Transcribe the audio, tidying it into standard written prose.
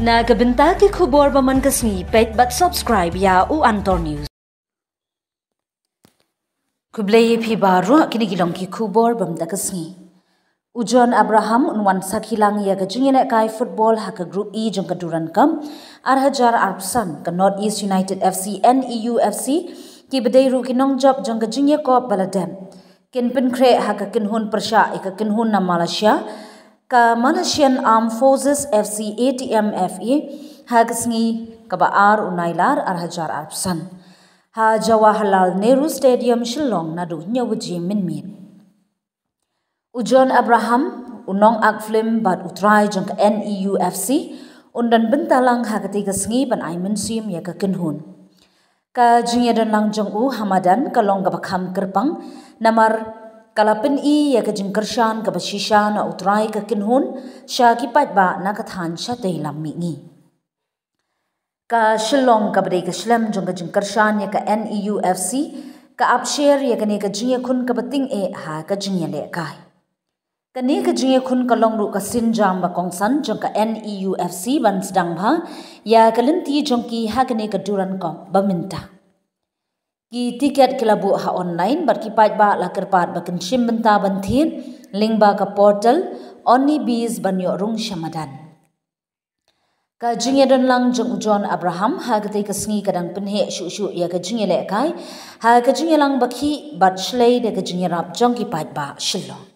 Na kabenta ki khubor baman kasni pet but subscribe ya u Antor News. Kublai phi baru kini gilong ki khubor bamda kasni. Ujon Abraham unwan sakilang ya gajingina kai football haka group E jong kaduran kam arhajar arpsan ka North East United FC NEU FC ki bedairu kinong job jong gajingya ko baladem. Kin penkre haka kinhun persya ika kinhun na Malaysia ka Malaysian Armed Forces FC ATM FE hagasngi kabaar unailar arhajar arpsan ha Jawaharlal Nehru Stadium Shillong nadu nyawji minmin. Ujon Abraham unong akflim bat utrai jong ka NEU FC undan bentalang hagati gasngi ban aimin sim ya ka kinhun ka jingyadan lang jong u Hamadan kalong gabakham kerpang namar kalapin I ya ka jingkershan ka bashisha na utrai ka kinhun sya kipat ba na kathan sya tay lammingi ka Shillong ka badai ka shlam jong ka jingkershan ya ka NEU FC ka upshare ya ka ne ka jingya kun ka bating ha ka jingya le kai kani ka jingya kun ka long ru ka sinjam ba kongsan jong ka NEU FC ban sedang bha ya ka lenti jong ki ha ka ne ka duran kom ba minta ki tiket kilabu ha online bar ki pat ba la kerpat ba kan shim benta banthin link ba ka portal Oni Bees banyo rung Shamadan ka jingya don lang jong Ujon Abraham ha ka te ka sngi kadang penhe shu ya ka jingya le kai ha ka jingya lang bakhi bat shlei de ka jingya rap jong ki pat ba Shillong